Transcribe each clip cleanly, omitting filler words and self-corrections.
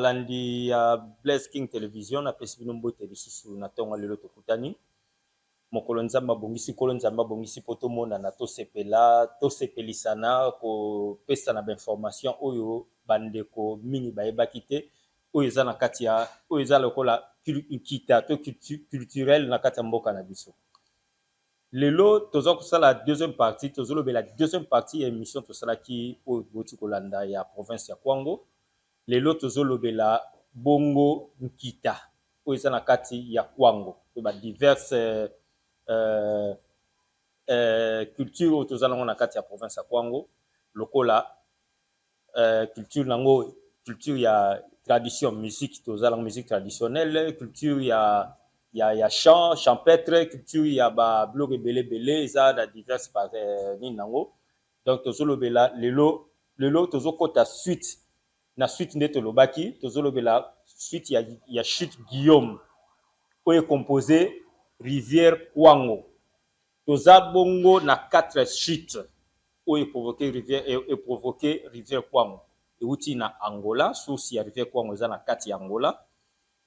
balandi ya Blaze King Television na pesi bino mbote lisusu na tonga lelo tokutani mokolo nzamba bongisi kolo nzamba bongisi poto mona na to sepelisana ko pesa na information oyo bandeko mini bayebaki te oyo eza na kati ya oyo eza lokola kita to culturel na kati ya mboka na biso. Lelo tozo kusala deuxième partie la deuxième partie ya émission tosala ki oyo boti kolanda ya province ya Kwango. Lelo tozolobela bongo nkita oyo eza na kati ya Kwango ba diverses culture oyo tozala na kati ya province ya Kwango lokola culture nango culture ya tradition musique tozala musique traditionnelle culture ya chant champêtre culture ya ba bloc belé eza na diverses ni nango. Donc tozolobela lelo tozokota suite na suite ndeto lobaki tozolobela suite ya chute Guillaume oyo composé rivière Kwango toza bongo na 4 chutes oyo provoqué rivière Kwango euti na Angola source ya rivière Kwango eza na kati ya Angola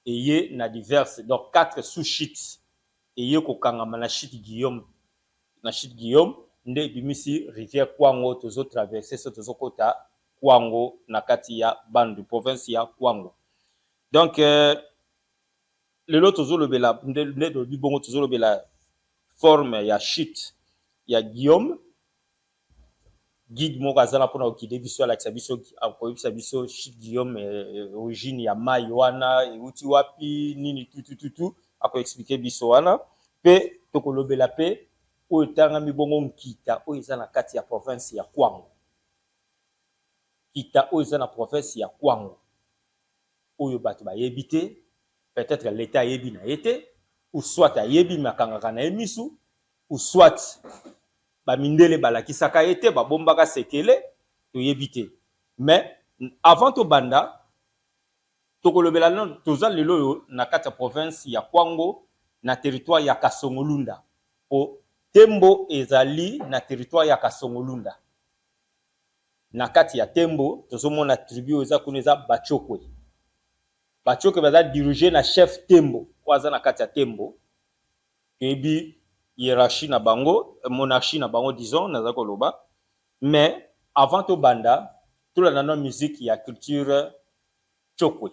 eye na diverses donc 4 sous chutes eye kokangama na chute Guillaume nde bimisi rivière Kwango tozo traverser so tozo kota Kwango na kati ya bandu province ya Kwango. Donc lelo tozolobela nde bibongo tozolobela forme ya chute ya Guillaume guide moko azala pona okide biso ala biso akoyebisa biso chute Guillaume origine ya mai wana euti wapi nini tutututu ako expliquer biso wana pe tokolobela pe oyo tanga mibongo nkita oyo eza na kati ya province ya Kwango. Kita oyo eza na province ya Kwango oyo bato bayebi te peut-être l'état yebi na yete ou soit ayebi makangaka na emisu ou soit ba mindele balakisaka yete ba bombaka sekele to yebi te. Mais avant to banda tokolobela non toza lelo na kati ya province ya Kwango na territoire ya Kasongolunda o Tembo ezali na territoire ya Kasongolunda. Na kati ya Tembo tozomona tribu eza kuneza Bachokwe. Bachokwe baza diriger na chef Tembo kwaza na kati ya Tembo. Ebi hiérarchie na bango, monarchie na bango disons naza koloba. Mais avant to banda tout la nano musique ya culture Chokwe.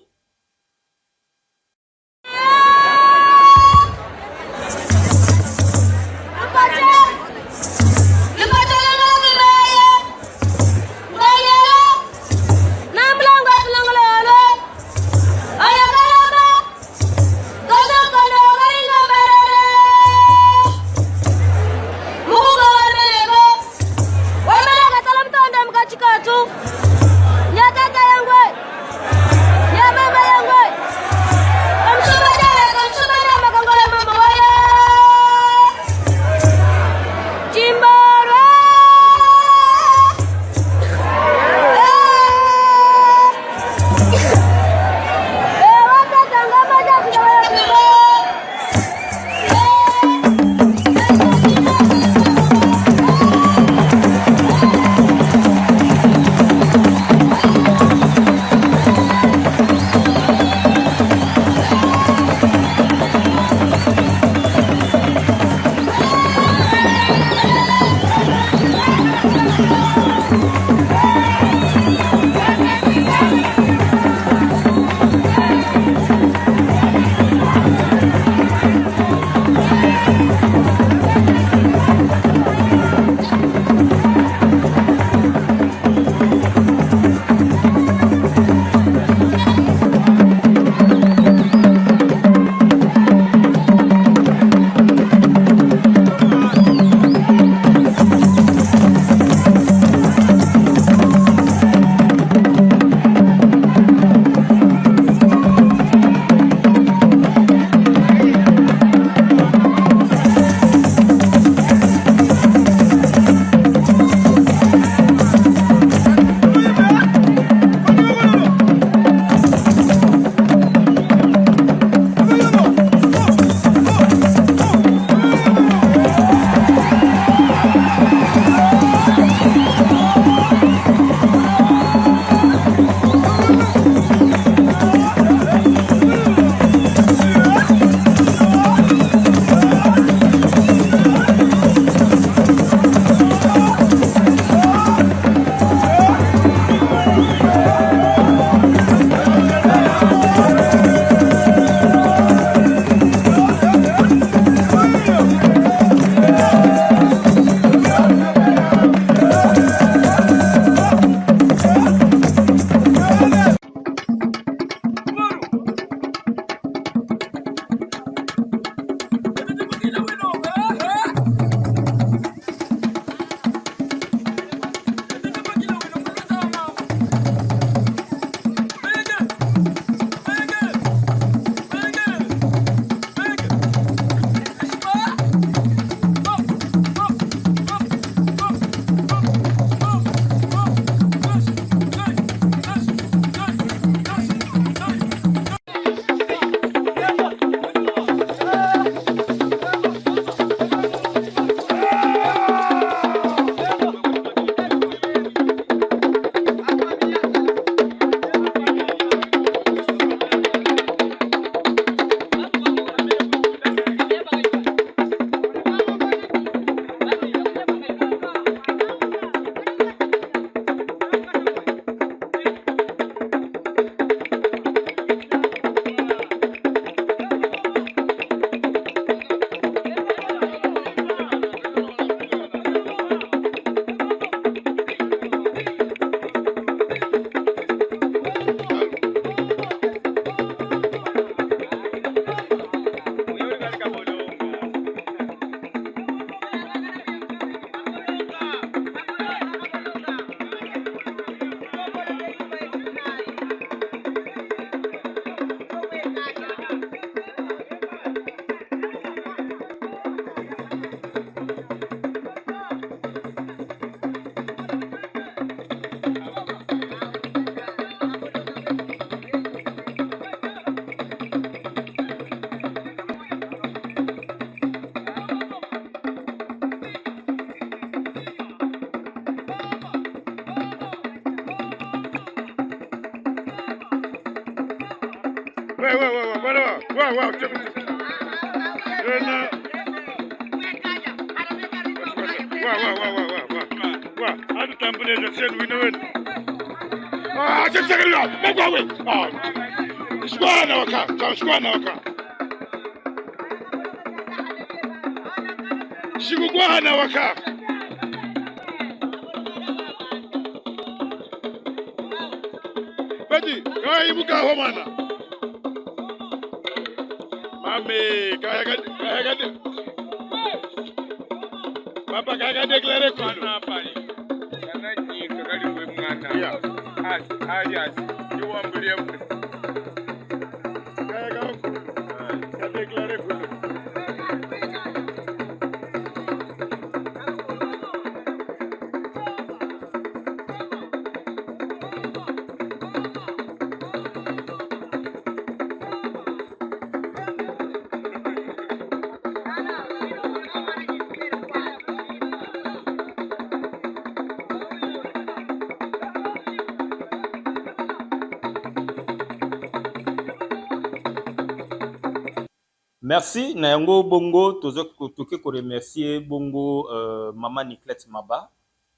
Merci. Nayango Bongo, toke ko remercier Bongo Maman Niclette Maba.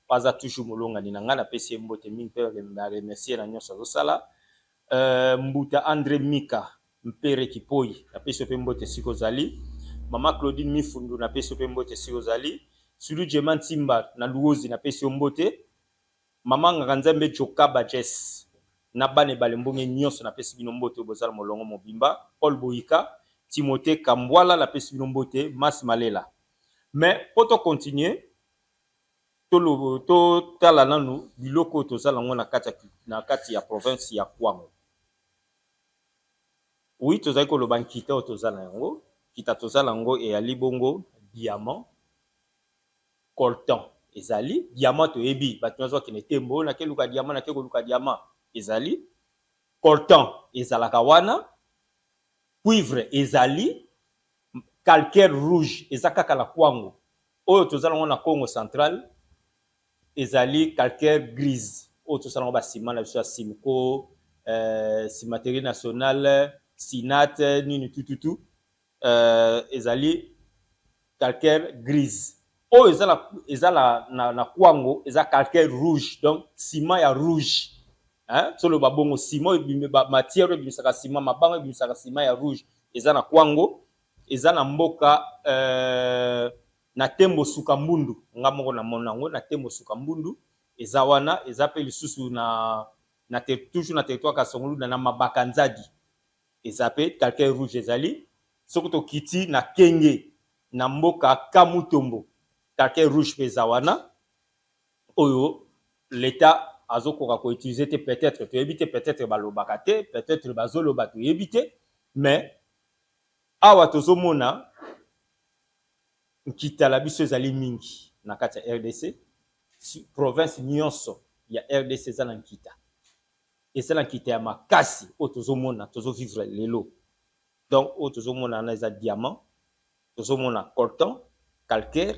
Pas à toujours molonga ni nanga na pesi mbote mingi pe na remercier na nyosa zo sala. Mbuta André Mika Mpere Kipoi na pesi pe mbote siko zali. Mama Claudine Mifundu na pesi pe mbote siko zali. Sulu Jeman Timba na Luozi na pesi mbote. Mama Nganzambe Jokaba Jess na bane balembonge nyoso na pesi bino mbote bozala molongo mobimba. Paul Boyika Timothée Kambwala la pesi bino mbote Mas Malela. Mais pour continuer to tala nanu biloko tozala ngo na kati ya province ya Kwango. Oui, tozali ko loba nkita o tozala yango, kita tozala ngo e ali bongo diamant, coltan ezali, diamant to ebi, batnyozo kene tembo na ke luka diamant na ke luka diamant ezali, coltan ezalaka wana, cuivre ezali, calcaire rouge ezakaka la Kwango. Oyo tozala ngo na Congo central ezali calcaire grise. Oyo tozala ngo ba ciment na biso ya Simco, Cimenterie nationale, Sinat, nini tututu, ezali calcaire grise. Oyo ezala na Kwango eza calcaire rouge, donc ciment ya rouge. Hein? Solo babongo ciment matière ebimisaka ciment, mabango ebimisaka ciment ya rouge. Eza na Kwango, eza na mboka na tembo sukambundu nga moko na monango na tembo sukambundu eza wana eza pe lisusu na toujours na territoire Kasongolunda na Mabakanzadi eza pe calcaire rouge ezali sokoto kiti na Kenge na mboka Kamutombo calcaire rouge pe eza wana oyo l'état azokoka ko utiliser te peut-être to éviter peut-être balobaka te peut-être bazoloba to éviter mais awa tozomona nkita la biso ezali mingi na kati ya RDC province nyonso ya RDC ezala nkita ezala nkita ya makasi oyo tozomona tozovivre lelo donc oyo tozomona na eza diamant tozomona coltan calcaire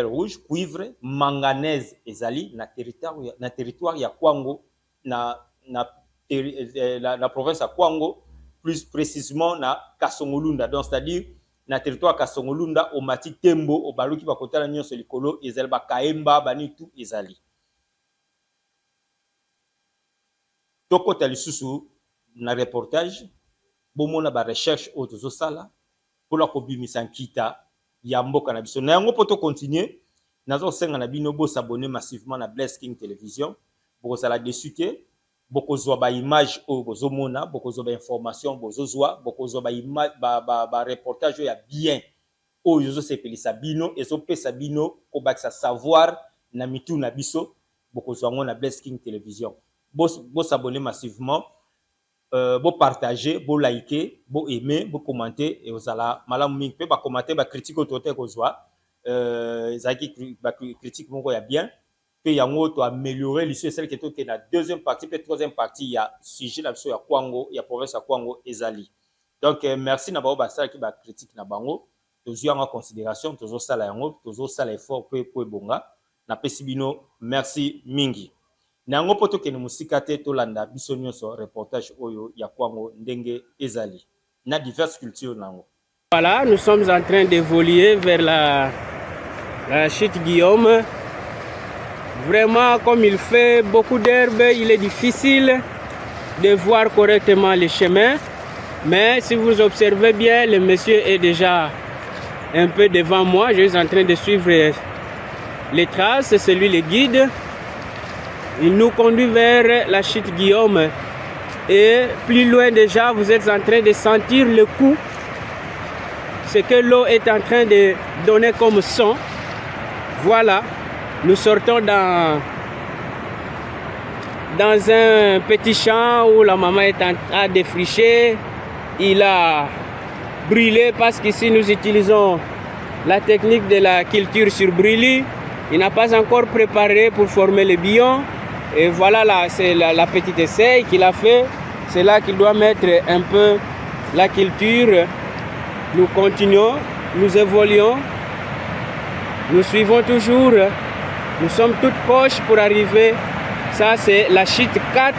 rouge cuivre manganèse ezali na territoire ya Kwango na province ya Kwango plus précisément na Kasongolunda donc c'est-à-dire na territoire Kasongolunda o mati tembo o baluki bakotala nyonso likolo ezali ba kaemba banitu ezali tokota lisusu na reportage bomona ba recherche o tozo sala pour la kobimisa nkita ya mboka na biso na yango poto continuer nazo senga na bino bo s'abonner massivement na Bless King Television pour sala dessus te bokozwa ba image o bozomona bokozwa ba information bozozwa bokozwa ba image ba reportage ya bien o yozo sepelisa bino ezopesa bino ko bakisa savoir na mitu na biso bokozwa ngo na Bless King Television bo s'abonner massivement bo partager bo liker bo aimer bo commenter et ozala malamu mingi pe ba commenter ba critique autoté kozwa ezaki ba critique moko ya bien pe yango to améliorer l'issue celle qui est na deuxième partie pe troisième partie ya sujet la biso ya Kwango ya province ya Kwango ezali donc merci na bao ba sala ki ba critique na bango tozo en considération tozo sala yango tozo sala effort pe bonga na pesi bino merci mingi Nango poto ke musika te tolanda biso nyonso reportage oyo ya Kwango ndenge ezali na diverses cultures nango. Voilà, nous sommes en train d'évoluer vers la chute Guillaume. Vraiment, comme il fait beaucoup d'herbe, il est difficile de voir correctement les chemins. Mais si vous observez bien, le monsieur est déjà un peu devant moi. Je suis en train de suivre les traces, c'est lui le guide. Il nous conduit vers la chute Guillaume. Et plus loin déjà, vous êtes en train de sentir le coup. Ce que l'eau est en train de donner comme son. Voilà, nous sortons dans un petit champ où la maman est en train de défricher. Il a brûlé parce qu'ici nous utilisons la technique de la culture sur brûlis. Il n'a pas encore préparé pour former le billon. Et voilà, là, c'est la petite essai qu'il a fait. C'est là qu'il doit mettre un peu la culture. Nous continuons, nous évoluons, nous suivons toujours, nous sommes toutes proches pour arriver. Ça, c'est la chute 4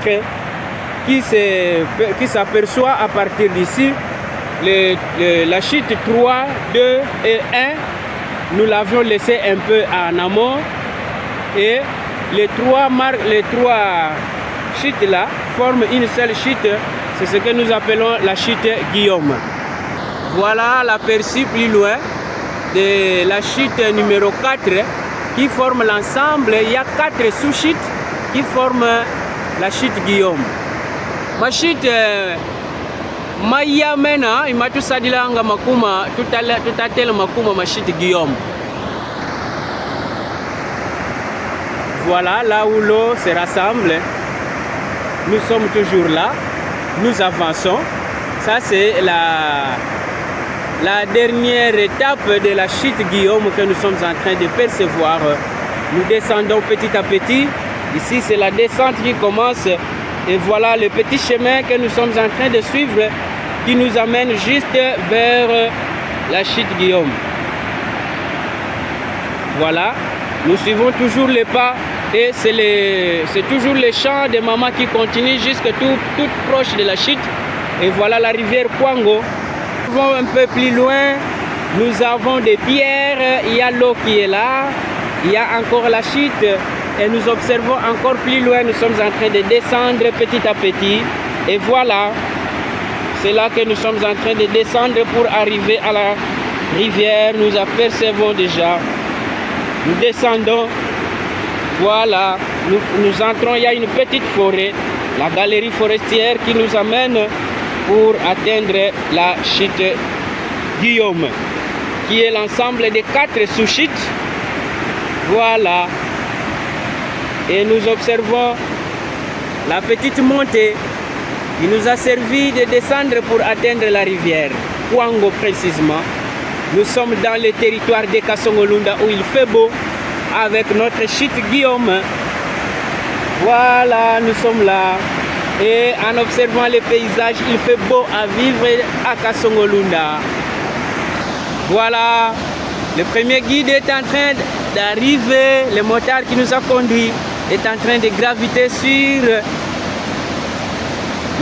qui s'aperçoit à partir d'ici. La chute 3, 2 et 1, nous l'avions laissé un peu en amont. Et les trois chutes là forment une seule chute. C'est ce que nous appelons la chute Guillaume. Voilà l'aperçu plus loin de la chute numéro 4 qui forme l'ensemble. Il y a 4 sous-chutes qui forment la chute Guillaume. Ma chute Maya Mena, il m'a tout ça dit là, makuma, tout à tel makuma, ma chute Guillaume. Voilà là où l'eau se rassemble. Nous sommes toujours là. Nous avançons. Ça c'est la dernière étape de la chute Guillaume que nous sommes en train de percevoir. Nous descendons petit à petit. Ici, c'est la descente qui commence. Et voilà le petit chemin que nous sommes en train de suivre qui nous amène juste vers la chute Guillaume. Voilà, nous suivons toujours les pas et c'est toujours les champs de maman qui continuent jusque tout proche de la chute. Et voilà la rivière Kwango. Un peu plus loin, nous avons des pierres, il y a l'eau qui est là, il y a encore la chute et nous observons encore plus loin, nous sommes en train de descendre petit à petit et voilà, c'est là que nous sommes en train de descendre pour arriver à la rivière, nous apercevons déjà, nous descendons, voilà, nous entrons, il y a une petite forêt, la galerie forestière qui nous amène pour atteindre la chute Guillaume, qui est l'ensemble des 4 sous-chutes. Voilà. Et nous observons la petite montée qui nous a servi de descendre pour atteindre la rivière, Kwango précisément. Nous sommes dans le territoire de Kasongolunda où il fait beau avec notre chute Guillaume. Voilà, nous sommes là. Et en observant les paysages, il fait beau à vivre à Kasongolunda. Voilà, le premier guide est en train d'arriver, le motard qui nous a conduits est en train de graviter sur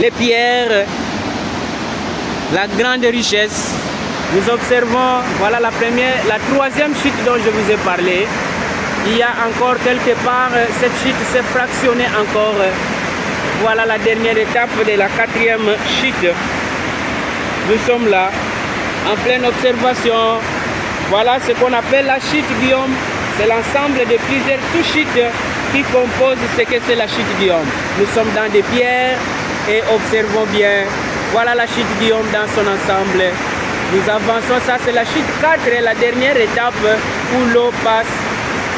les pierres, la grande richesse. Nous observons, voilà la 3e chute dont je vous ai parlé. Il y a encore quelque part, cette chute s'est fractionnée encore. Voilà la dernière étape de la 4e chute. Nous sommes là, en pleine observation. Voilà ce qu'on appelle la chute Guillaume. C'est l'ensemble de plusieurs sous-chutes qui composent ce que c'est la chute Guillaume. Nous sommes dans des pierres et observons bien. Voilà la chute Guillaume dans son ensemble. Nous avançons, ça c'est la chute 4, la dernière étape où l'eau passe.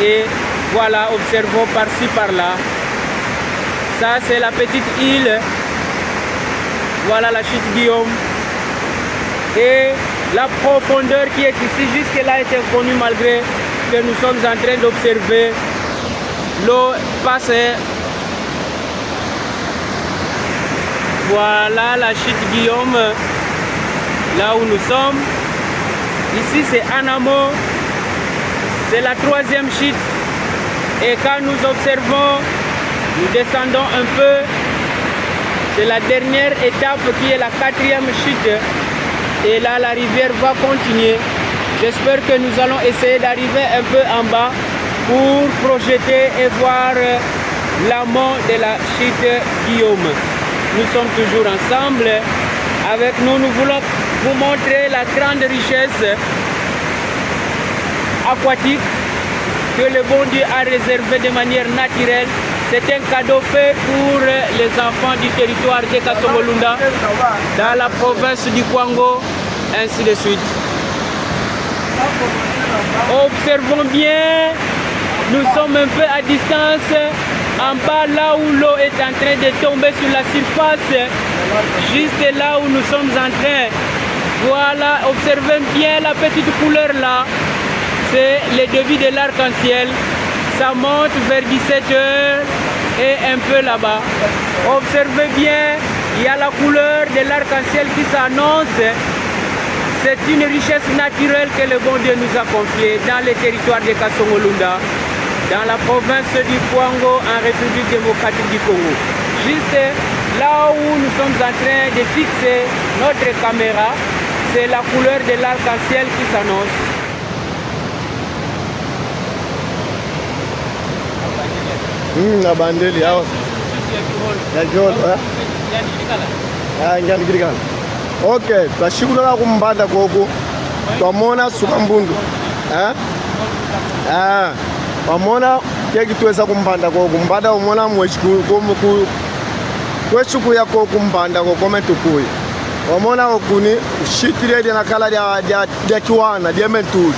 Et voilà, observons par-ci, par-là. Ça, c'est la petite île. Voilà la chute Guillaume. Et la profondeur qui est ici, jusque-là, est inconnue malgré que nous sommes en train d'observer. L'eau passe. Voilà la chute Guillaume, là où nous sommes. Ici, c'est Anamo. C'est la 3e chute. Et quand nous observons Nous descendons un peu. C'est la dernière étape qui est la 4e chute. Et là, la rivière va continuer. J'espère que nous allons essayer d'arriver un peu en bas pour projeter et voir l'amont de la chute Guillaume. Nous sommes toujours ensemble. Avec nous, nous voulons vous montrer la grande richesse aquatique que le bon Dieu a réservé de manière naturelle. C'est un cadeau fait pour les enfants du territoire de Kasongolunda, dans la province du Kwango, ainsi de suite. Observons bien, nous sommes un peu à distance, en bas là où l'eau est en train de tomber sur la surface, juste là où nous sommes en train. Voilà, observez bien la petite couleur là. C'est le début de l'arc-en-ciel. Ça monte vers 17 h et un peu là-bas. Observez bien, il y a la couleur de l'arc-en-ciel qui s'annonce. C'est une richesse naturelle que le bon Dieu nous a confiée dans le territoire de Kasongolunda, dans la province du Kwango, en République démocratique du Congo. Juste là où nous sommes en train de fixer notre caméra, c'est la couleur de l'arc-en-ciel qui s'annonce. La bandeli hawa ya jota ngani girikana. Okay, twashikula kumbanda koko twamona sukambundu wamona kekitweza kumbanda koko mbanda umona kweshukuya ko kumbanda kokome tukuyi wamona okuni ushitire na kala ya kiwana diamentuli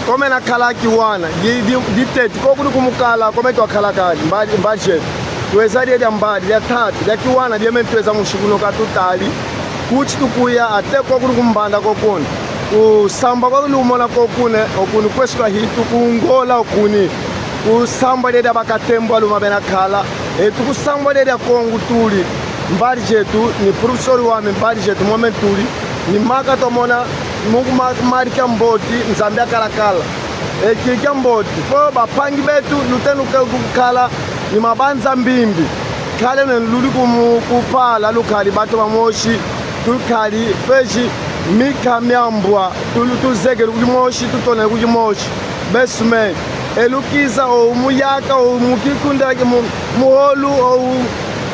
kome na kala kiwana ditete kokuni kumukala kome twakala kali mbaje tweza dia mbadi ya tatu ya kiwana diamentweza mushikuno katutali kuchi tukuya ate kokuni kumbanda kokuni usamba kwa lumona kokune okuni kweswa hitu kungola okuni usamba dia bakatembo aluma bena kala tukusamba dia kongu tuli mbali jetu ni professor wa mbali jetu moment tuli ni maka tomona mungu marika mboti nzambia kalakala kika mboti fo bapangi betu lutenu kala ni mabanza mbimbi kale ne luli kupala lukali bato bamoshi tukali feji mika myambwa tuzegere kujimoshi tutone kujimoshi basement elukiza o muyaka o mukikunda muholu o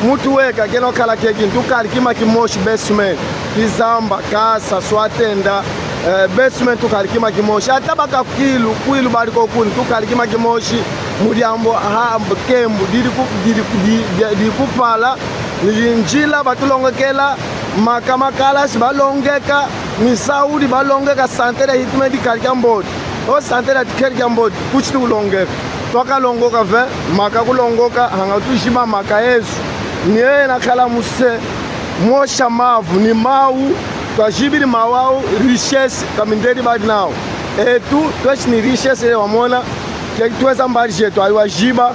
mutu weka keno kala keki tukali kima kimoshi basement kizamba kasa swatenda basement tukali kima kimoshi atabaka kwilu bali kokuni tukali kima kimoshi mulyambo kembu diri kupala njila batulongekela makamakala sibalongeka ni Saudi balongeka santere hitme di kalkambod o santere tikerkambod kuchiti kulongeka toka longoka ve maka kulongoka hanga tushima maka yesu niye nakala muse mosha mavu ni mau twajibiri mawao richesse kaminderi bad now etu twesh ni richesse wamona tweza mbali jetu aliwa jiba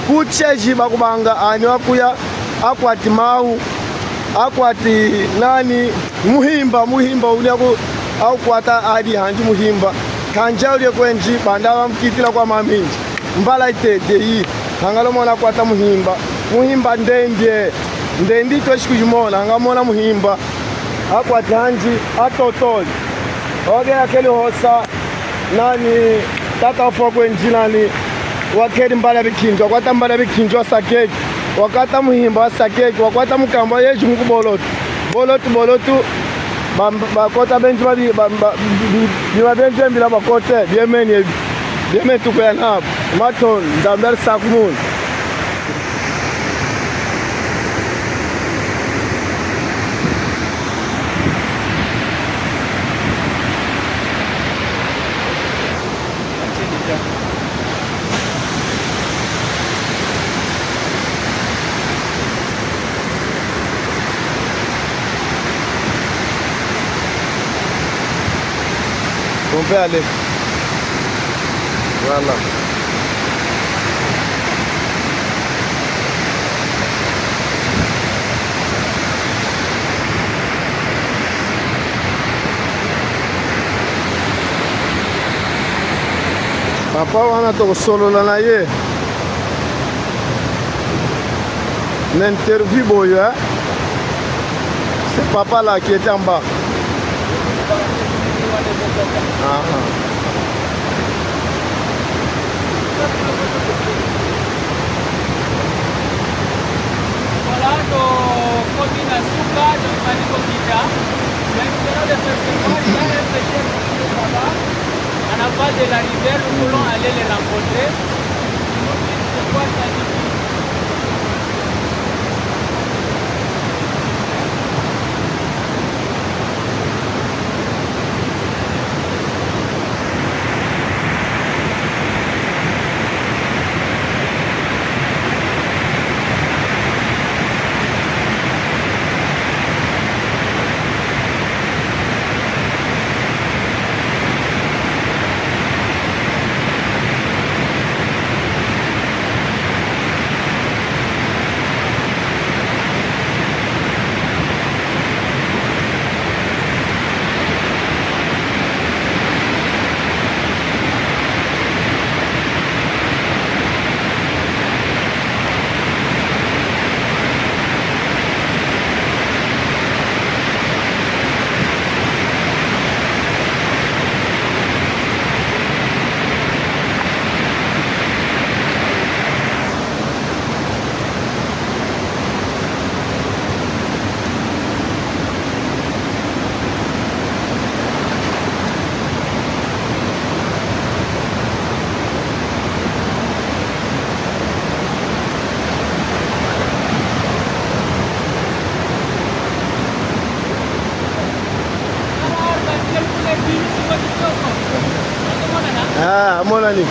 kuche jiba kubanga ani wakuya akwati mau akwati nani muhimba uliako au kwata hadi hanji muhimba kanja uli kwenji bandawa mkitila kwa maminji mbala itete hii hangalo mona kwata muhimba ndendi toshikujumona hangamona muhimba akwati hanji atotoli oge akeli hosa nani tata ufo kwenji nani wakeli mbala bikinjwa kwata mbala bikinjwa sakeki wakata muhimba sakeki wakwata mukamba yeju mukubolotu bolotu bakota benji biba mbila bakote biemeni tukuya nabo maton ndambel sakumuni on peut aller. Voilà. Papa wana tokosolola na ye. une interview boyo, hein? C'est papa là qui était en bas. Voilà, donc commune à Souka, donc Manico Kita. Maintenant, le festival, il y a un pêcheur qui est là-bas. En aval de la rivière, nous voulons aller les rencontrer. Nous disent c'est quoi ça dit. Monani.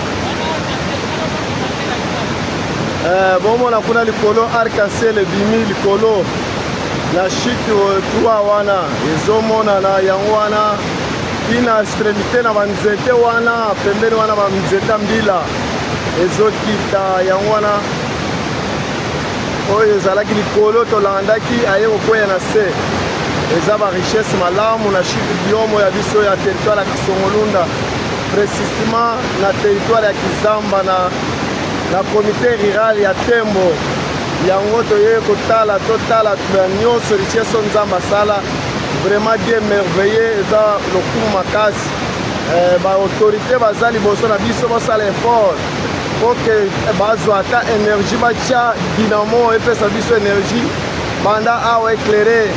Bon, on a kuna likolo arc-en-ciel bimi likolo na shiki tuwa wana ezomona na yango wana ina extremité na banzete wana pembeni wana banzete mbila ezokita yango wana oyo ezalaki likolo tolandaki aye kokwea na se eza ba richesse malamu na shiki biomo ya biso ya territoire ya Kasongolunda, précisément na territoire ya Kizamba na comité rural ya Tembo. Yango toye kotala totala nyonso richesse nzamba sala vraiment Dieu merveilleux eza lokumu makasi. Ba autorité baza liboso na biso basala effort pour que bazwa ata énergie batia dynamo epesa biso énergie banda awa éclairé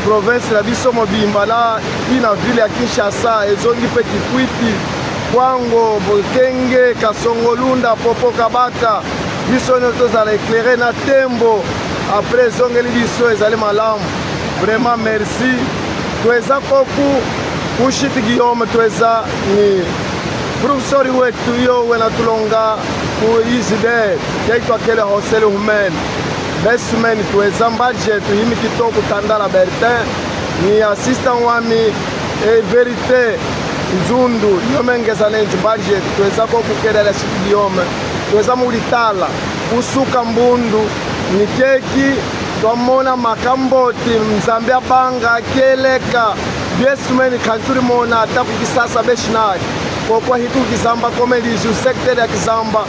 province la biso mobimba la ina ville ya Kinshasa ezongi pe Kikwiti Kwango Bokenge Kasongolunda Popo Kabaka biso ne tozala éclairé na Tembo après ezongeli biso ezali malamu. Vraiment merci. Tuweza koku kushiti Guillaume tuweza ni professeur wetu yo wena tulonga ku izide yaitwa kele hostel humen Besmen tuweza budget himi kitoko Tandala Bertin ni assistant wami verite Nzundu yomengeza nenju budget tuweza koku kedala shiti Guillaume tuweza mulitala usuka mbundu ni keki twamona makamboti Mzambe banga keleka Besmen kanturi mona ataku kisasa beshinari kwa hitu Kizamba komediji secteur ya Kizamba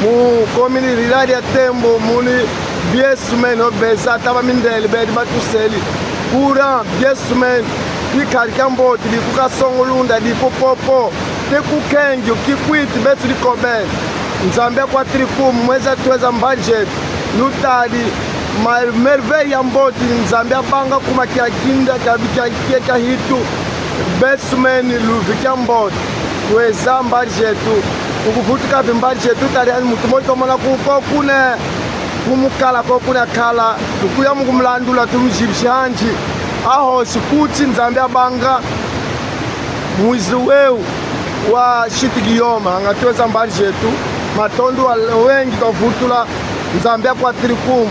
mu komini rilari ya Tembo muni Biesmen obeza taba mindeli bedi batuseli kura Biesmen ikarikambo tilikuka Songolunda dipopopo tekukengi Kikwiti betu likobel Nzambe kwa triku mweza tuweza budget lutali merveille ya mboti Nzambe banga kuma kiakinda kabika hitu Biesmen luvikia mboti tuweza budget ukuvutika budget tutali mutu moto mona kukokune kumukala kokuna kala tukuya mkumlandula tumjibshanji aho sikuti Nzambe banga mwizi weu wa shiti Guillaume angatuweza budget matondu wengi kavutula Nzambe kwa trikumu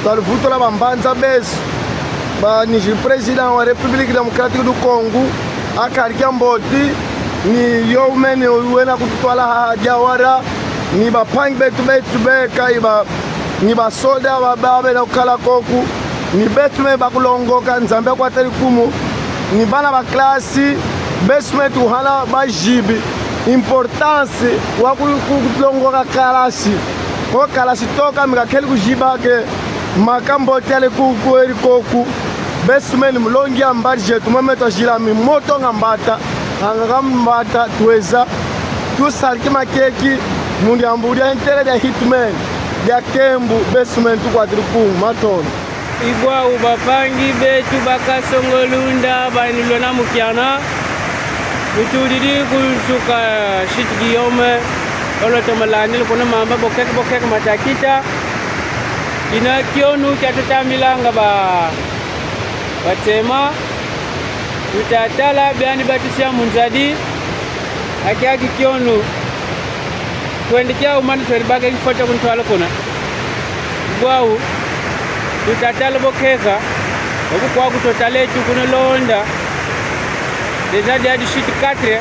talvutula bambanza besu ba ni president wa République démocratique du Congo akarikia mboti ni yomene uwena kutwala hajawara ni bapangi betu beka iba ni basoda bababe na ukala koku ni betu me bakulongoka Nzambe kwa trikumu ni bana ba klasi besme tuhala bajibi importance wa kulongoka kalasi ko kala sitoka mikakeli kujibake makambo tele kukweli koku besumeni mlongi ambali jetu mometo jila mimoto ngambata ngambata tuweza tusaliki makeki mundi ambulia intele ya hitman ya kembu besumeni tukwatiriku matono igwa ubapangi betu bakasongolunda banilona mukiana utulidi kusuka shit Guillaume oloto malanil kuna mamba bokek matakita ina kionu kyatutamilanga batema utatala byani batisia munzadi akiaki kionu kwendikia umani twelibage kifoto kuntwala kuna gwau tutatala bokeka okukwa kutotale tukuna londa deja di shit 4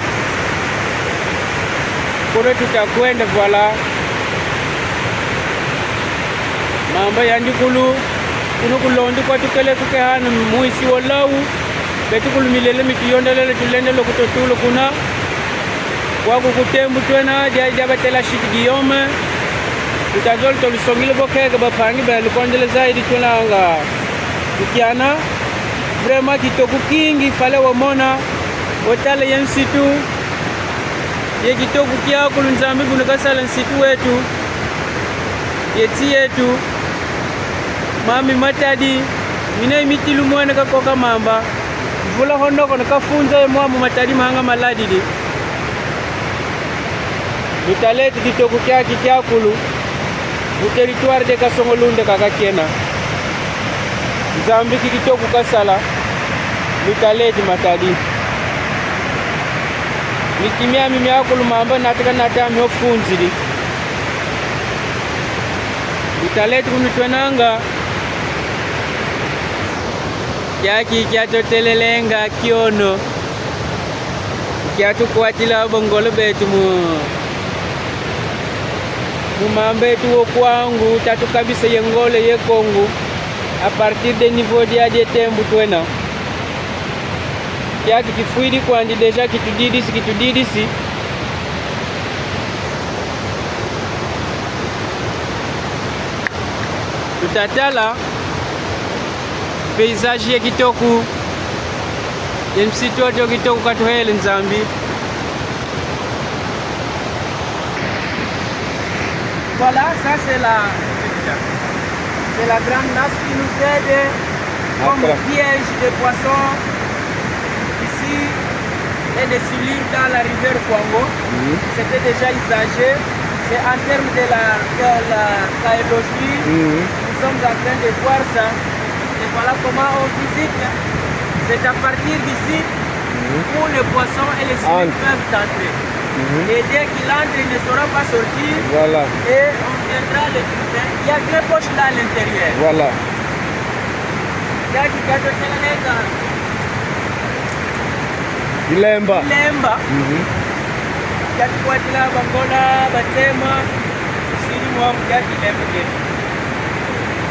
kore tutakwenda voila mamba yandikulu kuno kulondi kwa tukele kukehana muisi wolau betukulu milele mitiyondelele tulendele kutotulo kuna kwa kukutembu twena jabatela shit Guillaume tutazol tolisongile bokeka bapangi balikondele zaidi tunanga ukiana vraiment kitoku kingi fale wamona otale yensitu ye kitoku kia kulunzambi bunakasala nsitu wetu yeti yetu mami matadi mine mitilu mwana kakoka mamba vula hondoko nakafunza mwamu matadi mahanga maladidi utaleti kitoku kia kulu u territoire de Kasongolunde kakakena Nzambi kitoku kasala utaleti matadi nikimia mimi akulu mamba nataka natami ofunzidi utaleti kunitwenanga yaki kyatotelelenga kiono kyatukwatila bongolo betu mumambe tu kwangu tatu kabisa yengole ye Kongo a partir de niveau dia de tembu twena yaki kifuidi kwandi deja kitudidisi tutatala paysage ya kitoku msitu kitoku katuhele Nzambi. Voilà, ça c'est la grande nasse qui nous aide comme piège de poissons ici et de silures dans la rivière Kwango. C'était déjà usagé. C'est en termes de la caélogie. Nous sommes en train de voir ça. Et voilà comment on visite. C'est à partir d'ici où les poissons et les silures peuvent entrer. Et dès qu'il entre, il ne saura pas sortir. Voilà. Et on viendra le trouver. Il y a deux poches là à l'intérieur. Voilà. Il y a qui gâte Ilemba. Il y a qui voit là, Bangola, Batema, Siri Mouam, il y a qui l'aime bien.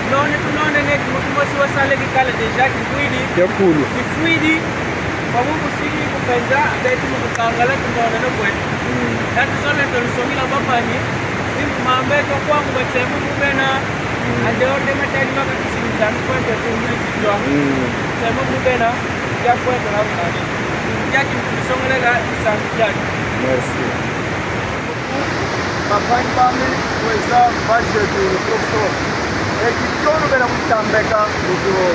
Non, on est déjà qui fouille. Qui fouille. Pamungu sigi kupenza betu mukangala tunaona kwetu tatu zole tulisomila bapani simu mambeto kwangu bachemu kubena adeorde matali maka kisimizana kwetu tumuli kitwa semu kubena ya kwetu na unani yaki tulisomela isanjani. Merci. Bapani bame weza budget professor ekitono bena kutambeka ndio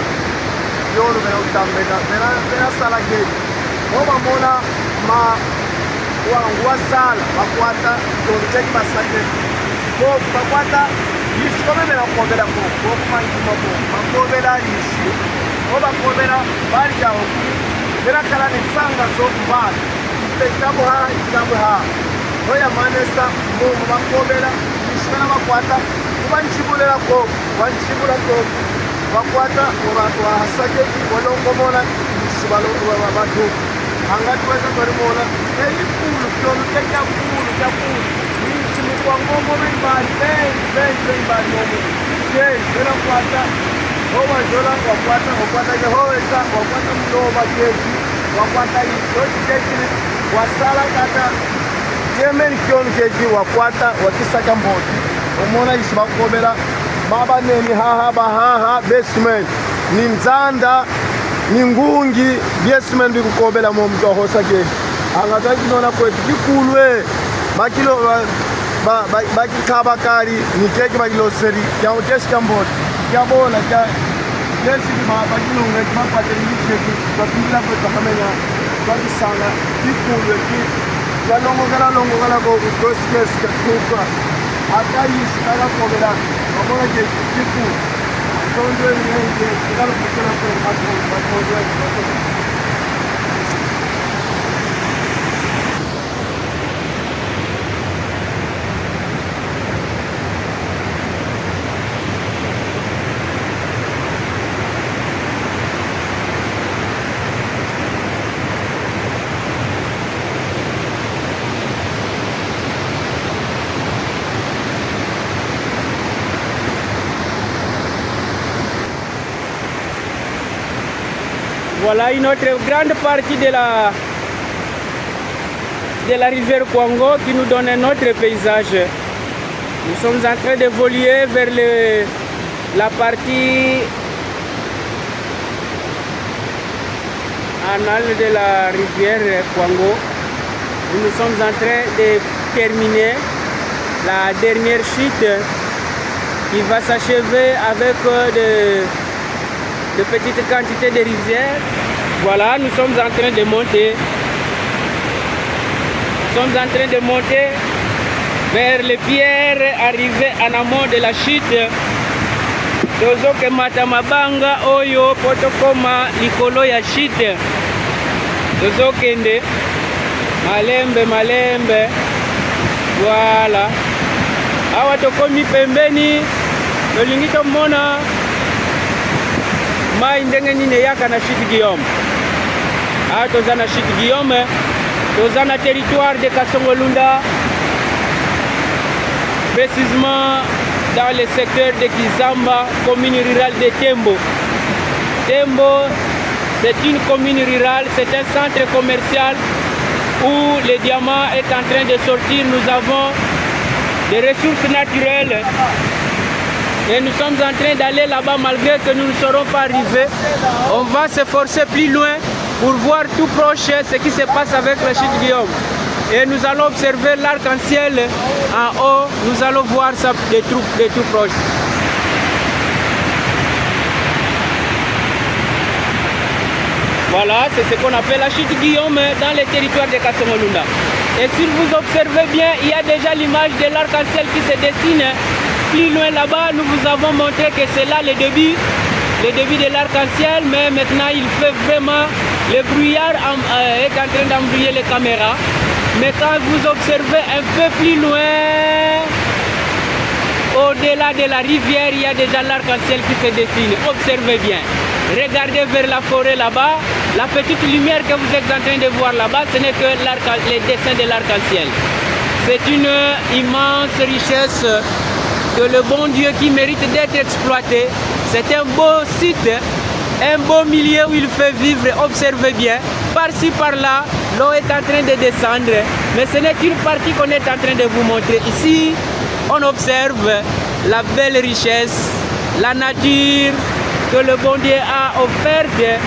yolo bena utambeka bena sala gate oba mona ma wa sala bakwata toleki basake ko bakwata yishi kome bena kobela ko manji mako makobela yishi oba kobela bali jawo bena kala ni sanga zo mbali itabu ha oya manesa mo makobela yishi kana bakwata kubanchibulela ko banchibula ko bakwata wa hasake walongomona sibalo wa batu angati weza torimona ekikulu kyolu kyakulu ni kwa ngombo mbali mbali momo ye bela kwata oba jola wakwata Yehova wakwata mloba keji wakwata yote keji wasala kata yemen kyolu keji wakwata wakisaka mboni omona isi bakobela babaneni haha bahaha basement ni nzanda ni ngungi basement bikukobela mo mtu ahosa ke angataki nona kwetu kikulwe bakilo bakikhabakali ni keke bakiloseri kyao keshi kambona kyabona kya keshi bakilunga kipapateli keke bakila kwetu kamenya bakisanga kikulwe ki kalongokala ko kosikeshi kakuka akayisi kakakobela omona ke kikulwe sonde nenge kalo kusela ko bakobela Voilà une autre grande partie de la rivière Kwango qui nous donne un autre paysage. Nous sommes en train d'évoluer vers la partie anale de la rivière Kwango. Nous sommes en train de terminer la dernière chute qui va s'achever avec de petites quantités de rivières. Voilà, nous sommes en train de monter. Nous sommes en train de monter vers les pierres arrivées en amont de la chute. Tozoke matamabanga oyo potokoma likolo ya chute. Tozokende malembe. Voilà. Awa tokomi pembeni. Tolingi tomona mai ndenge nini yaka na chute Guillaume. Toza na chute Guillaume, toza na territoire de Kasongolunda, précisément dans le secteur de Kizamba, commune rurale de Tembo. Tembo, c'est une commune rurale, c'est un centre commercial où le diamant est en train de sortir. Nous avons des ressources naturelles. Et nous sommes en train d'aller là-bas malgré que nous ne serons pas arrivés. On va s'efforcer plus loin pour voir tout proche ce qui se passe avec la chute Guillaume. Et nous allons observer l'arc-en-ciel en haut. Nous allons voir ça de tout proche. Voilà, c'est ce qu'on appelle la chute Guillaume dans les territoires de Kasongolunda. Et si vous observez bien, il y a déjà l'image de l'arc-en-ciel qui se dessine. Plus loin là-bas, nous vous avons montré que c'est là le début de l'arc-en-ciel, mais maintenant il fait vraiment, le brouillard est en train d'embrouiller les caméras. Mais quand vous observez un peu plus loin, au-delà de la rivière, il y a déjà l'arc-en-ciel qui se dessine. Observez bien. Regardez vers la forêt là-bas. La petite lumière que vous êtes en train de voir là-bas, ce n'est que les dessins de l'arc-en-ciel. C'est une immense richesse que le bon Dieu qui mérite d'être exploité. C'est un beau site, un beau milieu où il fait vivre. Observez bien, par-ci par-là, l'eau est en train de descendre, mais ce n'est qu'une partie qu'on est en train de vous montrer. Ici, on observe la belle richesse, la nature que le bon Dieu a offerte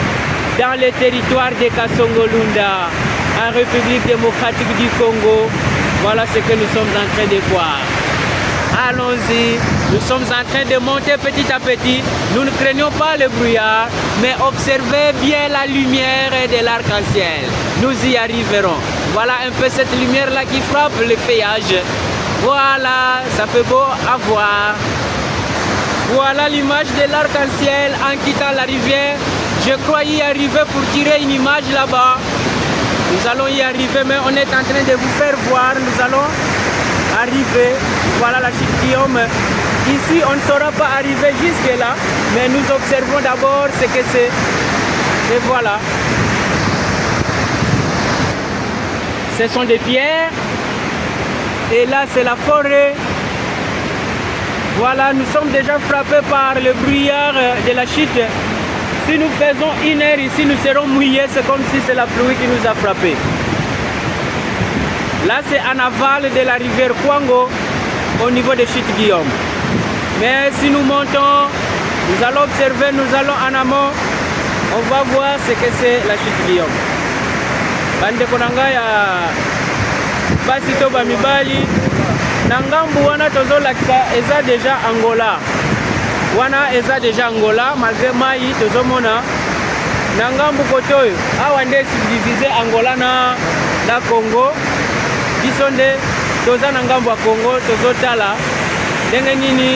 dans les territoires de Kasongolunda, en République démocratique du Congo. Voilà ce que nous sommes en train de voir. Allons-y, nous sommes en train de monter petit à petit. Nous ne craignons pas le brouillard, mais observez bien la lumière de l'arc-en-ciel. Nous y arriverons. Voilà un peu cette lumière-là qui frappe le feuillage. Voilà, ça fait beau à voir. Voilà l'image de l'arc-en-ciel en quittant la rivière. Je crois y arriver pour tirer une image là-bas. Nous allons y arriver, mais on est en train de vous faire voir. Nous allons arriver. Voilà la chute Guillaume. Ici, on ne saura pas arriver jusque là, mais nous observons d'abord ce que c'est. Et voilà. Ce sont des pierres. Et là, c'est la forêt. Voilà, nous sommes déjà frappés par le brouillard de la chute. Si nous faisons une heure ici, nous serons mouillés. C'est comme si c'est la pluie qui nous a frappés. Là, c'est en aval de la rivière Kwango. au niveau de Chute Guillaume. Mais si nous montons, nous allons observer, nous allons en amont, on va voir ce que c'est la Chute Guillaume. Bande konanga ya basi to bamibali na ngambu wana tozolakisa eza déjà Angola. Wana eza déjà Angola malgré mai tozomona na ngambu kote oyo awa nde subdivisé Angola na Congo. Biso nde toza na ngambu ya Congo tozotala ndenge nini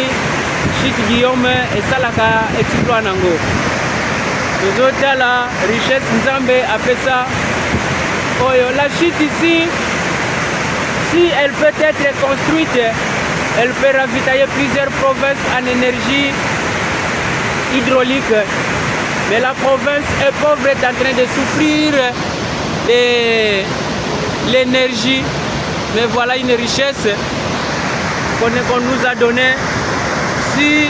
Chute Guillaume esalaka exploit nango. Tozotala richesse Nzambe apesa oyo. La chute ici, si elle peut être construite, elle peut ravitailler plusieurs provinces en énergie hydraulique. Mais la province est pauvre, est en train de souffrir de l'énergie. Mais voilà une richesse qu'on nous a donnée. Si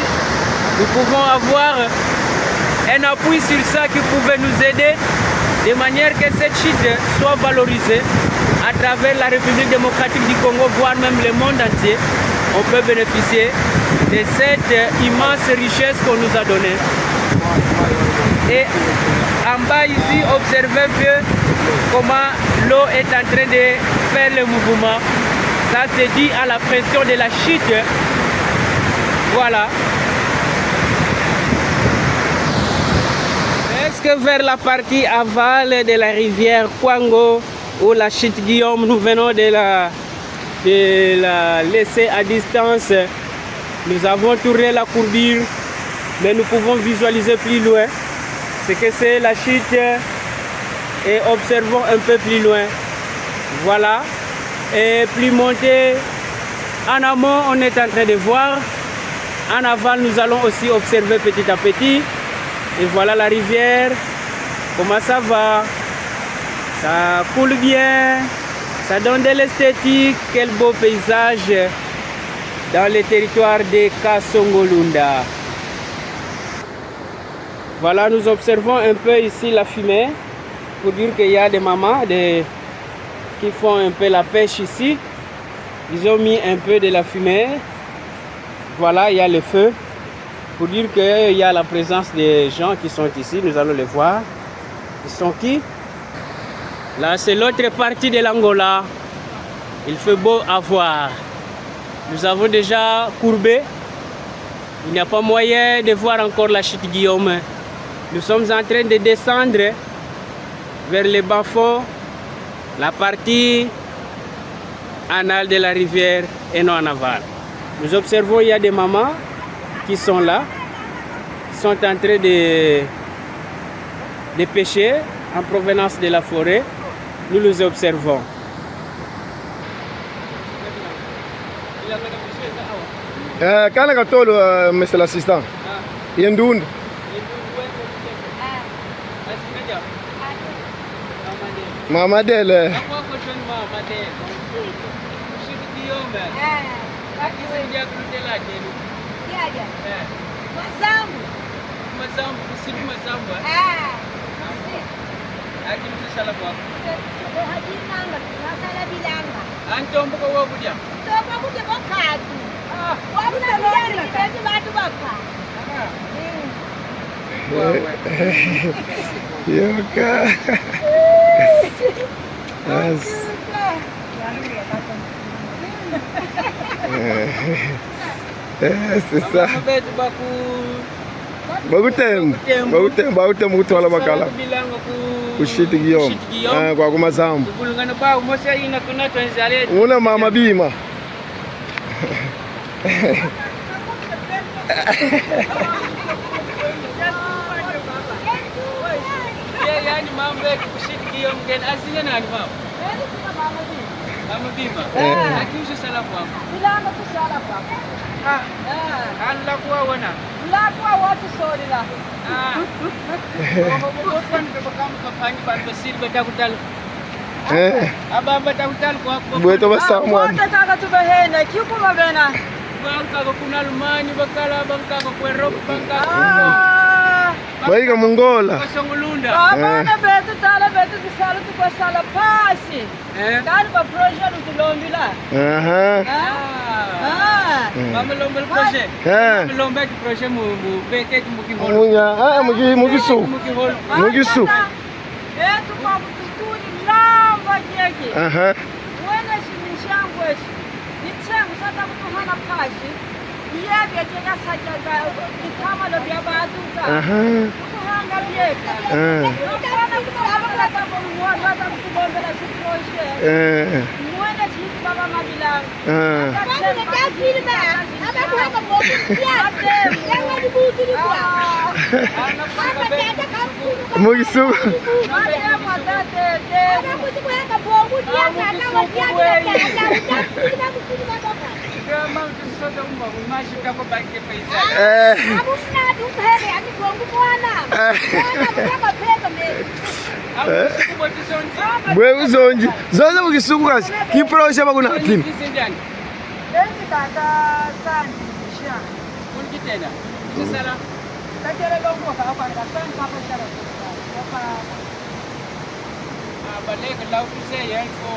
nous pouvons avoir un appui sur ça qui pouvait nous aider, de manière que cette chute soit valorisée à travers la République démocratique du Congo, voire même le monde entier, on peut bénéficier de cette immense richesse qu'on nous a donnée. Et en bas ici, observez bien comment l'eau est en train de faire le mouvement. Ça c'est dû à la pression de la chute. Voilà. Est-ce que vers la partie aval de la rivière Kwango ou la Chute Guillaume, nous venons de la laisser à distance. Nous avons tourné la courbure, mais nous pouvons visualiser plus loin ce que c'est la chute et observons un peu plus loin. Voilà. Et plus monté en amont, on est en train de voir. En aval, nous allons aussi observer petit à petit. Et voilà la rivière, comment ça va, ça coule bien, ça donne de l'esthétique, quel beau paysage dans le territoire de Kasongolunda. Voilà, nous observons un peu ici la fumée, pour dire qu'il y a des mamans qui font un peu la pêche ici. Ils ont mis un peu de la fumée, voilà, il y a le feu. Pour dire qu'il y a la présence des gens qui sont ici, nous allons les voir. Ils sont qui? Là, c'est l'autre partie de l'Angola. Il fait beau à voir. Nous avons déjà courbé. Il n'y a pas moyen de voir encore la Chute Guillaume. Nous sommes en train de descendre vers le bas-fond, la partie anale de la rivière et non en aval. Nous observons, il y a des mamans qui sont là, qui sont en train de pêcher en provenance de la forêt. Nous les observons. Kana katolo, monsieur l'assistant. Yendoun. Mamadele. Mazambu, kusini mazambu. Akili sala kwa. Hadinanga, nasala bilanga. Antombo kwa wabudia. Tombo kude bokatu. Wabuna bilanga, kandi batu bakwa. Yoka. Yes. C'est ça. Bagutembo kutwala makala ku Chute Guillaume kwa kumazambu una mama bima yani mambo ya Chute Guillaume gen asili nani mama? Mama bima. Akiusha sala kwa. Bilanga kusala kwa. Allah kuwa wana. La kwa watu sori la. Bweto basamwana. Tataka tubehena kikuma bena. Bangka ko kunal mani bakala bangka ko kwero bangka. Baika Mongola. Kasongolunda. Abana betu tala betu tisala tukosala pasi. Kani ba projet utilombi la. Mamelombe projet. Mamelombe projet mu beke mu kiholo. Munya, mugisu. Mugisu. Etu kwa kututuni lamba jeki. Wena shimishangu eshi. Nitsengu sata kutuhana pasi. Yebye jeka sajaga itama lo bya baduka. Kutuhanga byeka. Ukana kutuhanga kama mwana hata kutubombela shiproje. Mwene chitu baba mabilang. Kani nitafilma. Aba kuhanga bobu pia. Yanga dibutu ni kwa. Mama tata kamfunu. Mugisu. Mama matate te. Aba kutuhanga bobu pia kana watia kana. Utafilma kufilma baba. Kama mtoto umba umashika kwa baki pesa. Abu mnadu pele ani bongo mwana. Mwana mtaka pesa mimi. Bwe uzonji. Zoza mugisuku kasi. Kiprosha bakuna atini. Bengi tata sani sha. Unkitenda. Sasa Takere longo ka apa sani papa shara. Papa. Baleka lau kuseye yako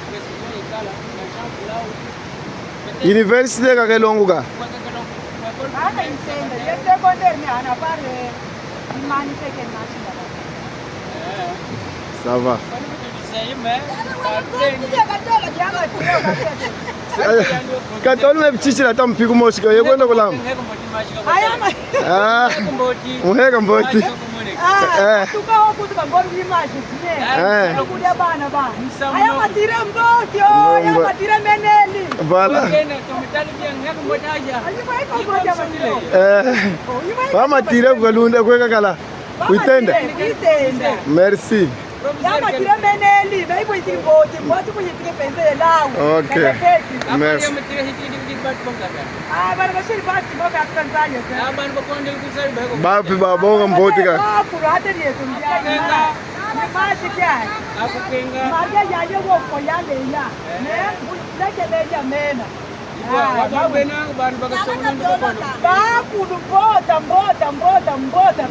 kwesiko ikala na champu lau. University ka kelongo ka. Ana insende. Ye secondary ni ana pare. Imani teke national. Ça va. Katolu mepichichira tampiku moshika yekwenda kulamba. Muheka mboti. Tukaho kutuka ngori imaji ne. Kudia bana ba. Aya matire mboti o, ya matire meneli. Bala. Mama tire kukalunda kweka kala. Uitenda. Merci. Yama tire meneli, bai kwa itiri mboti, mboti kwa itiri penze lao. Okay. Merci. Bana bashiri basi boka Tanzania. Bapi babonga mboti ka. Kuru hata ni yetu mjanga. Maji kya. Maji yaje wo ko yale ya. Ne, leke leja mena. Bakudu mbota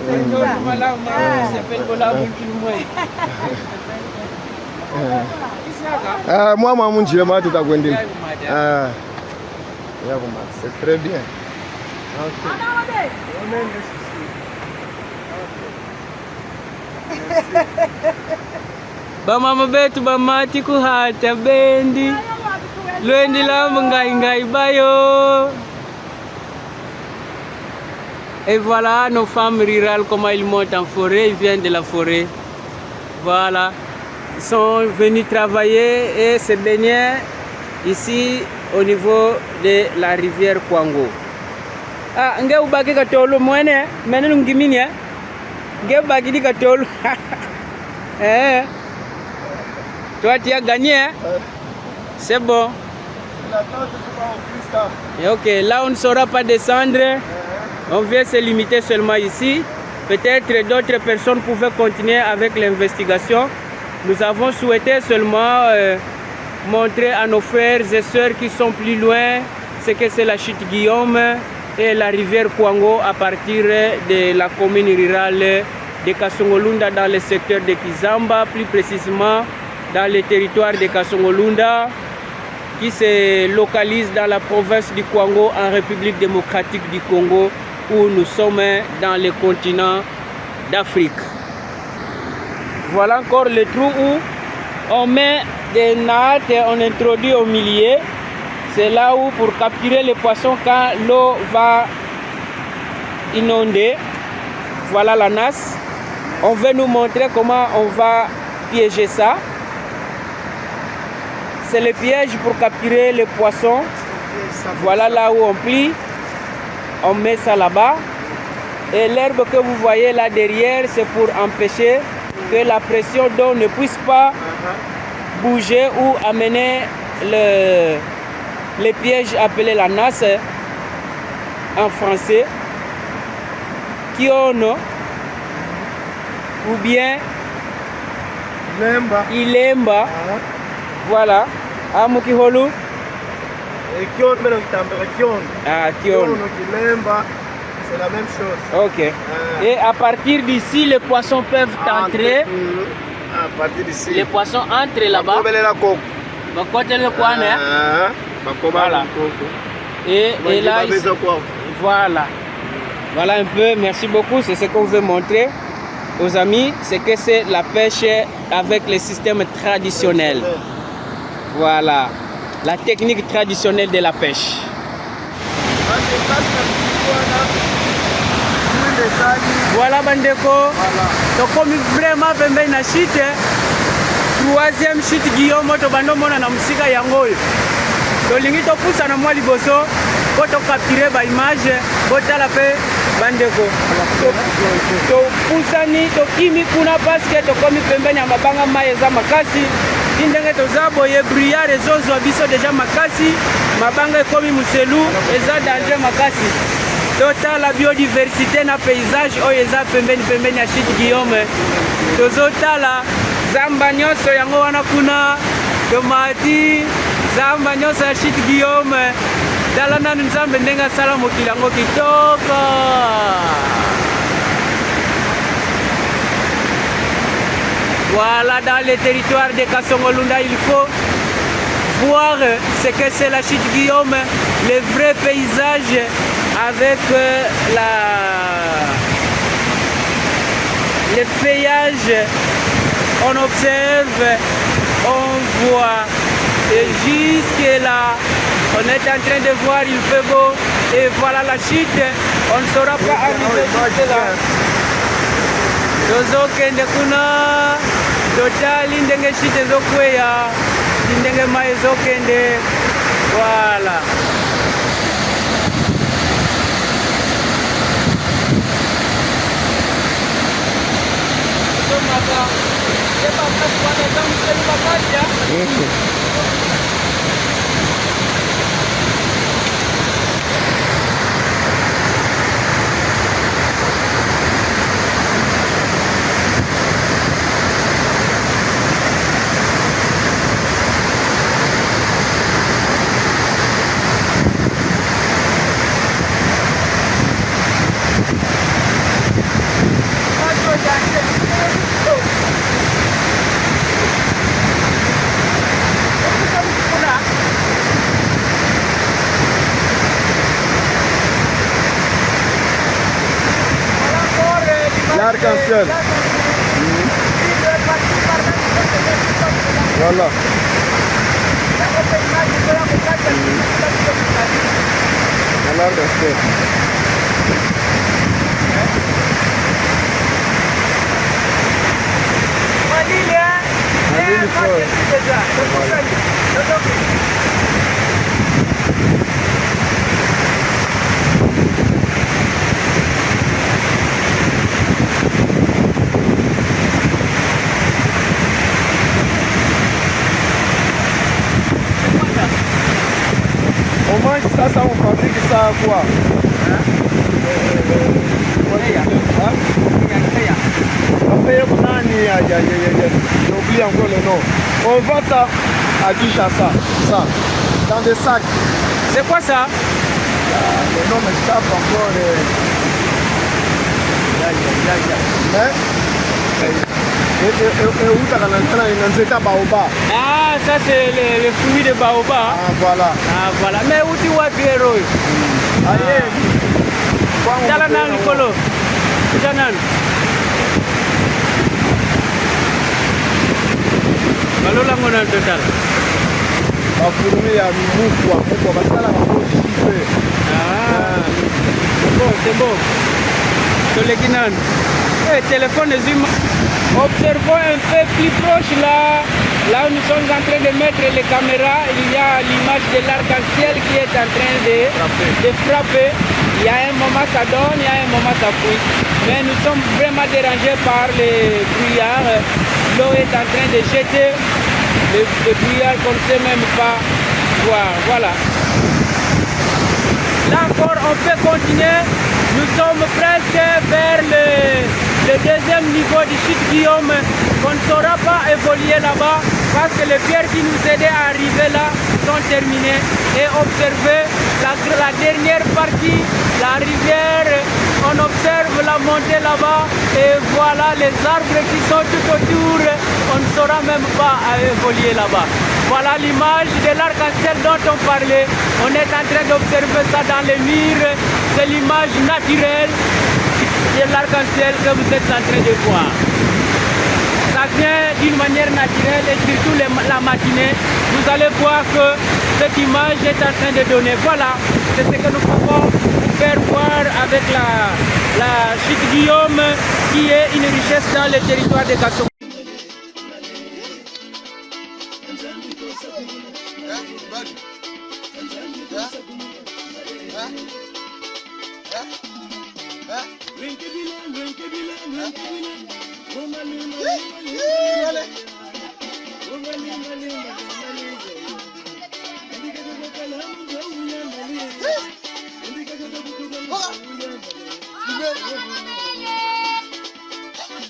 penza. Mwama munjire matu takwendini. C'est très bien. Bamama betu bamati kuhata bendi. Lwendi lambo ngai bayo. Et voilà nos femmes rurales, comment ils montent en forêt, ils viennent de la forêt. Voilà, ils sont venus travailler et se baigner ici au niveau de la rivière Kwango. Ah, nge ubaki katolo mwene, menenu ngimini ya. Nge ubaki di katolo. Toi tu as gagné, c'est bon. Et ok, là on ne saura pas descendre. On vient se limiter seulement ici. Peut-être d'autres personnes pouvaient continuer avec l'investigation. Nous avons souhaité seulement montrer à nos frères et sœurs qui sont plus loin ce que c'est la chute Guillaume et la rivière Kwango à partir de la commune rurale de Kasongolunda dans le secteur de Kizamba, plus précisément dans le territoire de Kasongolunda qui se localise dans la province du Kwango en République démocratique du Congo, où nous sommes dans le continent d'Afrique. Voilà encore le trou où on met des nattes et on introduit au milieu. C'est là où pour capturer les poissons quand l'eau va inonder. Voilà la nasse. On veut nous montrer comment on va piéger ça. C'est le piège pour capturer les poissons. Voilà là où on plie. On met ça là-bas. Et l'herbe que vous voyez là derrière, c'est pour empêcher que la pression d'eau ne puisse pas bouger ou amener le piège appelé la nasse en français. Kiono ou bien Ilemba. Voilà. Ah, Kiono. c'est la même chose. Ok. Et à partir d'ici, les poissons peuvent entrer. À partir d'ici. Les poissons entrent là-bas. Voilà. Et là, ici, voilà. Voilà un peu, merci beaucoup. C'est ce qu'on veut montrer aux amis. C'est que c'est la pêche avec les systèmes traditionnels. Voilà. La technique traditionnelle de la pêche. Voilà Bandeko. Donc comme vraiment pembeni na chute. Troisième chute Guillaume to bando mona na musika yango. To lingi to poussa na mwa liboso. Ko to capturer ba image, ko tala pe Bandeko. To poussa ni to kimi kuna parce que to komi pembeni ya mabanga maeza makasi. Indenge to zabo ye brillard ezozo biso déjà makasi. Mabanga ekomi muselu eza danger makasi. Total la biodiversité na paysage oyo eza pembeni ya chute Guillaume. Tozotala zamba nyonso yango wana kuna tomati zamba nyonso ya chute Guillaume. Tala nanu nzambe ndenge asala mokili yango kitoko. Voilà, dans les territoires de Kasongolunda, il faut voir ce que c'est la chute Guillaume, le vrai paysage avec le feuillage. On observe, on voit, et jusque là, on est en train de voir, il fait beau, et voilà la chute, on ne saura pas arriver jusque là. Dozo kende kuna totali ndenge chute zokweya ndenge mai zokende. Voilà. L'arc-en-ciel. Voilà. L'arc-en-ciel. On mange ça, on fabrique ça à quoi? J'ai oublié encore le nom. On vend ça à Kinshasa, ça, dans des sacs. C'est quoi ça? Le nom m'échappe encore. Ah, ça c'est le fruit de baobab. Ah, voilà. Ah, voilà. Mais où tu vois Pierrot? Talanan Nicolo. Talanan. Balola ngona total. Bon, c'est bon. Tolekinan. Téléphone zoom. Observons un peu plus proche là où nous sommes en train de mettre les caméras. Il y a l'image de l'arc-en-ciel qui est en train de frapper. Il y a un moment ça donne, il y a un moment ça fuit. Mais nous sommes vraiment dérangés par les brouillards. L'eau est en train de jeter le brouillard qu'on ne sait même pas voir. Voilà. Là encore, on peut continuer. Nous sommes presque vers le deuxième niveau du chute Guillaume. On ne saura pas évoluer là-bas parce que les pierres qui nous aidaient à arriver là sont terminées. Et observez la dernière partie, la rivière, on observe la montée là-bas et voilà les arbres qui sont tout autour, on ne saura même pas évoluer là-bas. Voilà l'image de l'arc-en-ciel dont on parlait, on est en train d'observer ça dans les murs, c'est l'image naturelle de l'arc-en-ciel que vous êtes en train de voir. Ça vient d'une manière naturelle et surtout la matinée, vous allez voir que cette image est en train de donner. Voilà, c'est ce que nous pouvons faire voir avec la chute Guillaume qui est une richesse dans le territoire de Kassoko.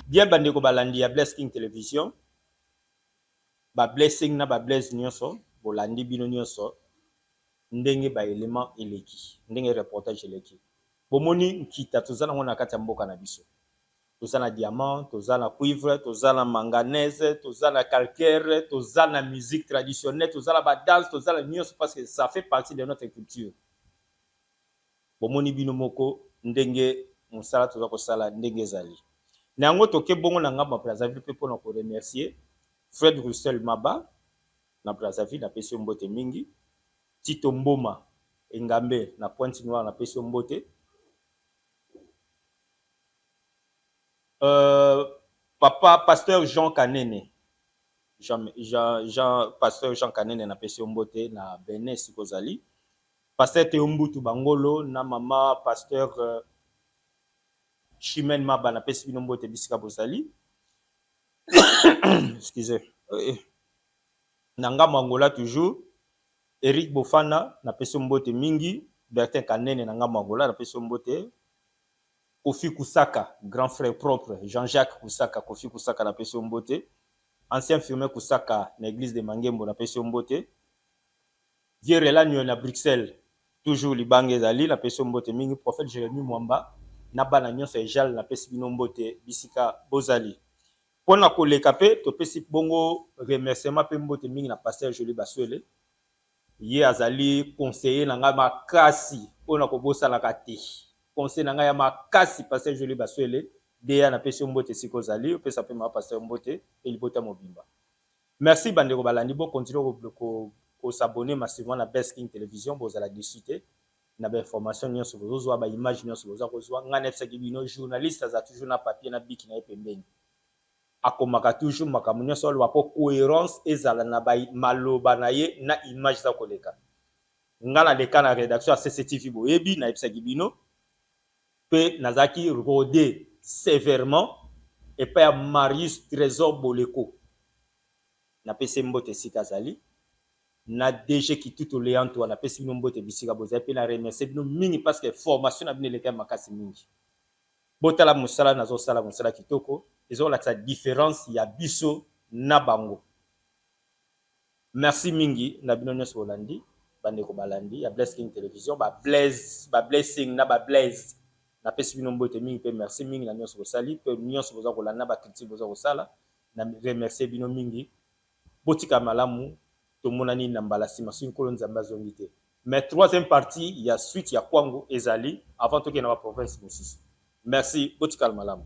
Bien bandeko balandi ya Bless King Television ba blessing na ba bless nyonso bolandi bino nyonso ndenge ba element eleki ndenge reportage eleki bomoni nkita tozana ngona kati ya mboka na biso tozana diamant tozana cuivre tozana manganèse tozana calcaire tozana musique traditionnelle tozana ba danse tozana nyonso parce que ça fait partie de notre culture bomoni bino moko ndenge mosala toza kosala ndenge ezali nango toke bongo na ngamba Brazzaville pe pona ko remercier Fred Russell Maba na Brazzaville na pesi mbote mingi Tito Mboma Engambe na Pointe Noire na pesi mbote papa pasteur Jean Kanene pasteur Jean Kanene na pesi mbote na Benin sikozali pasteur Teombutu Bangolo na mama pasteur Chimène Maba na pesi bino mbote bisika bozali excusez nanga Mangola toujours Eric Bofana na pesi mbote mingi Bertin Kanene nanga Mangola na pesi mbote Kofi Kusaka grand frère propre Jean-Jacques Kusaka Kofi Kusaka na pesi mbote ancien infirmier Kusaka na église de Mangembo na pesi mbote Vieux Relanyo na Bruxelles toujours libange zali na pesi mbote mingi prophète Jérémie Mwamba na bana nyonso ejal na pesi bino mbote bisika bozali pona koleka pe to pesi bongo remerciement pe mbote mingi na pasteur Jolie Baswele ye azali conseiller na nga makasi pona kobosa la kati conseiller na nga ya makasi pasteur Jolie Baswele deya na pesi mbote sikozali pesa pe ma pasteur mbote elibota mobimba merci bandeko balandi bo continuer ko s'abonner massivement na Bless King Television bozala discuter na ba information nyonso bozozwa ba image nyonso boza kozwa nga nefsaki bino journaliste za toujours na papier na biki na pembeni akomaka toujours makambo nyonso lo po cohérence ezala na ba maloba na ye na image za koleka nga na leka na rédaction ya CCTV boyebi na epsaki bino pe nazaki rodé sévèrement et pa Marius Trésor Boleko na pese mbote sikazali na DG qui tout oleant to na pesi bino mbote bisika boza pe na remercier bino mingi parce que formation na bino leka makasi mingi botala musala nazo sala musala kitoko ils ont la différence ya biso na bango merci mingi na bino nyonso bolandi bandeko balandi ya Bless King Television ba blessing na ba blaze na pesi bino mbote mingi pe merci mingi na nyonso bosali pe nyonso boza kolanda ba critique boza kosala na remercier bino mingi botika malamu tomonani na mbala sima so nkolo nzambe azongi te mais troisième partie il y a suite ya Kwango ezali avant toke na ba province mosusu merci botika malamu